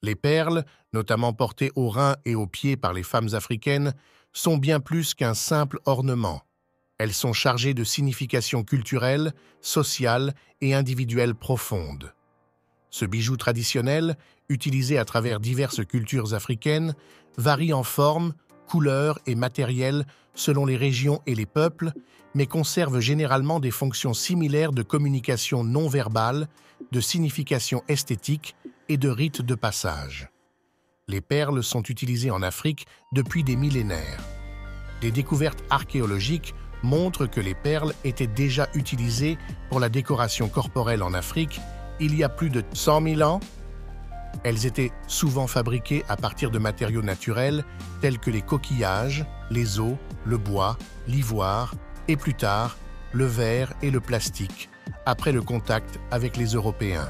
Les perles, notamment portées aux reins et aux pieds par les femmes africaines, sont bien plus qu'un simple ornement. Elles sont chargées de significations culturelles, sociales et individuelles profondes. Ce bijou traditionnel, utilisé à travers diverses cultures africaines, varie en forme, couleur et matériel selon les régions et les peuples, mais conserve généralement des fonctions similaires de communication non verbale, de signification esthétique et de rite de passage. Les perles sont utilisées en Afrique depuis des millénaires. Des découvertes archéologiques montrent que les perles étaient déjà utilisées pour la décoration corporelle en Afrique il y a plus de 100 000 ans. Elles étaient souvent fabriquées à partir de matériaux naturels tels que les coquillages, les os, le bois, l'ivoire et plus tard, le verre et le plastique, après le contact avec les Européens.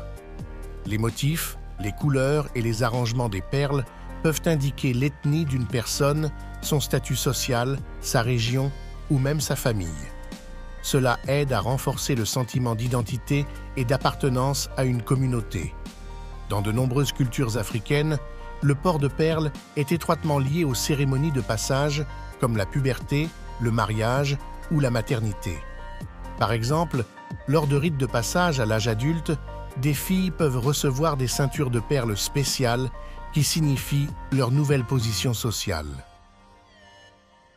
Les motifs, les couleurs et les arrangements des perles peuvent indiquer l'ethnie d'une personne, son statut social, sa région ou même sa famille. Cela aide à renforcer le sentiment d'identité et d'appartenance à une communauté. Dans de nombreuses cultures africaines, le port de perles est étroitement lié aux cérémonies de passage comme la puberté, le mariage ou la maternité. Par exemple, lors de rites de passage à l'âge adulte, des filles peuvent recevoir des ceintures de perles spéciales qui signifient leur nouvelle position sociale.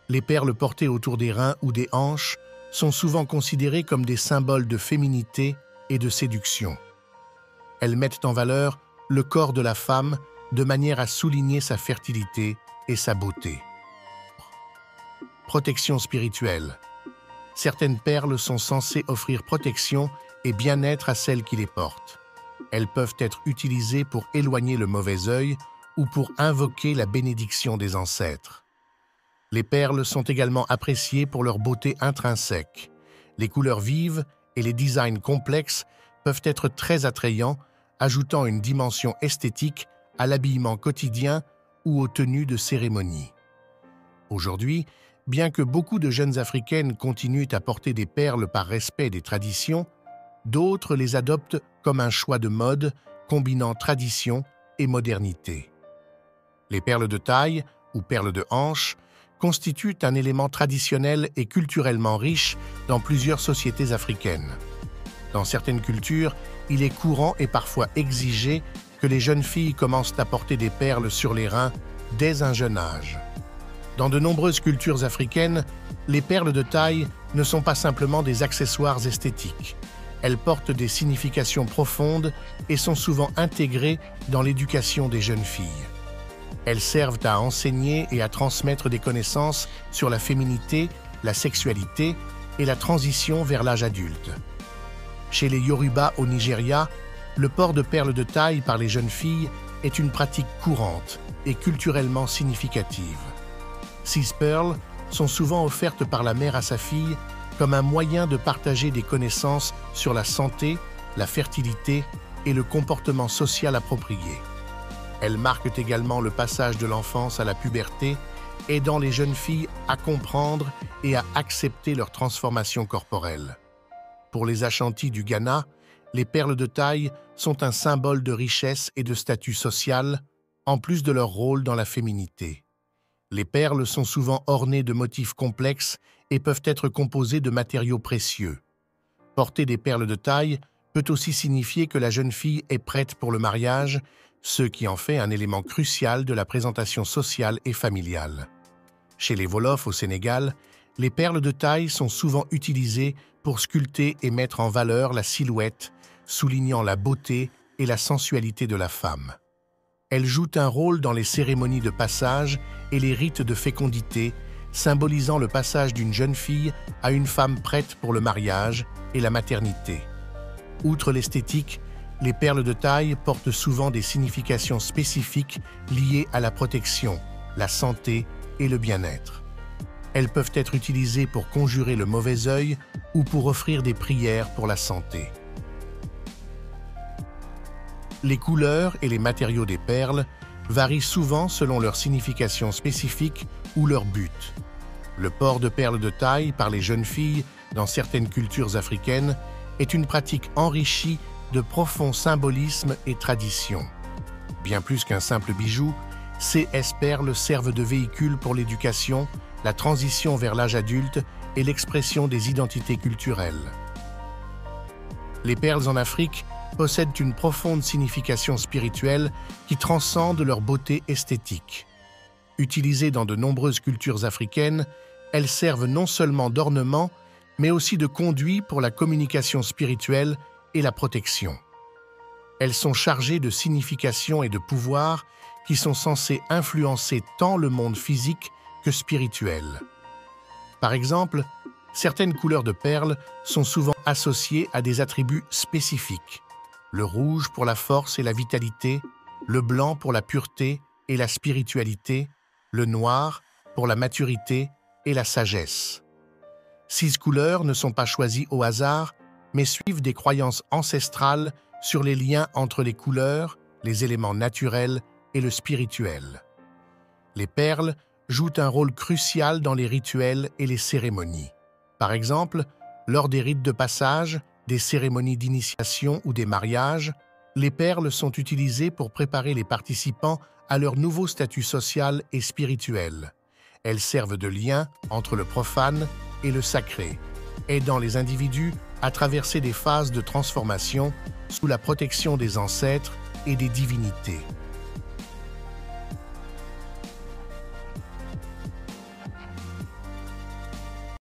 Les perles portées autour des reins ou des hanches sont souvent considérées comme des symboles de féminité et de séduction. Elles mettent en valeur le corps de la femme de manière à souligner sa fertilité et sa beauté. Protection spirituelle. Certaines perles sont censées offrir protection et bien-être à celles qui les portent. Elles peuvent être utilisées pour éloigner le mauvais œil ou pour invoquer la bénédiction des ancêtres. Les perles sont également appréciées pour leur beauté intrinsèque. Les couleurs vives et les designs complexes peuvent être très attrayants, ajoutant une dimension esthétique à l'habillement quotidien ou aux tenues de cérémonie. Aujourd'hui, bien que beaucoup de jeunes Africaines continuent à porter des perles par respect des traditions, d'autres les adoptent comme un choix de mode combinant tradition et modernité. Les perles de taille ou perles de hanche constituent un élément traditionnel et culturellement riche dans plusieurs sociétés africaines. Dans certaines cultures, il est courant et parfois exigé que les jeunes filles commencent à porter des perles sur les reins dès un jeune âge. Dans de nombreuses cultures africaines, les perles de taille ne sont pas simplement des accessoires esthétiques. Elles portent des significations profondes et sont souvent intégrées dans l'éducation des jeunes filles. Elles servent à enseigner et à transmettre des connaissances sur la féminité, la sexualité et la transition vers l'âge adulte. Chez les Yoruba au Nigeria, le port de perles de taille par les jeunes filles est une pratique courante et culturellement significative. Ces perles sont souvent offertes par la mère à sa fille comme un moyen de partager des connaissances sur la santé, la fertilité et le comportement social approprié. Elles marquent également le passage de l'enfance à la puberté, aidant les jeunes filles à comprendre et à accepter leur transformation corporelle. Pour les Ashantis du Ghana, les perles de taille sont un symbole de richesse et de statut social, en plus de leur rôle dans la féminité. Les perles sont souvent ornées de motifs complexes et peuvent être composées de matériaux précieux. Porter des perles de taille peut aussi signifier que la jeune fille est prête pour le mariage, ce qui en fait un élément crucial de la présentation sociale et familiale. Chez les Wolofs au Sénégal, les perles de taille sont souvent utilisées pour sculpter et mettre en valeur la silhouette, soulignant la beauté et la sensualité de la femme. Elles jouent un rôle dans les cérémonies de passage et les rites de fécondité, symbolisant le passage d'une jeune fille à une femme prête pour le mariage et la maternité. Outre l'esthétique, les perles de taille portent souvent des significations spécifiques liées à la protection, la santé et le bien-être. Elles peuvent être utilisées pour conjurer le mauvais œil ou pour offrir des prières pour la santé. Les couleurs et les matériaux des perles varient souvent selon leur signification spécifique ou leur but. Le port de perles de taille par les jeunes filles dans certaines cultures africaines est une pratique enrichie de profonds symbolismes et traditions. Bien plus qu'un simple bijou, ces S-perles servent de véhicule pour l'éducation, la transition vers l'âge adulte et l'expression des identités culturelles. Les perles en Afrique possèdent une profonde signification spirituelle qui transcende leur beauté esthétique. Utilisées dans de nombreuses cultures africaines, elles servent non seulement d'ornement, mais aussi de conduit pour la communication spirituelle et la protection. Elles sont chargées de signification et de pouvoir qui sont censés influencer tant le monde physique que spirituel. Par exemple, certaines couleurs de perles sont souvent associées à des attributs spécifiques. Le rouge pour la force et la vitalité, le blanc pour la pureté et la spiritualité, le noir pour la maturité et la sagesse. 6 couleurs ne sont pas choisies au hasard, mais suivent des croyances ancestrales sur les liens entre les couleurs, les éléments naturels et le spirituel. Les perles jouent un rôle crucial dans les rituels et les cérémonies. Par exemple, lors des rites de passage, des cérémonies d'initiation ou des mariages, les perles sont utilisées pour préparer les participants à leur nouveau statut social et spirituel. Elles servent de lien entre le profane et le sacré, aidant les individus à traverser des phases de transformation sous la protection des ancêtres et des divinités.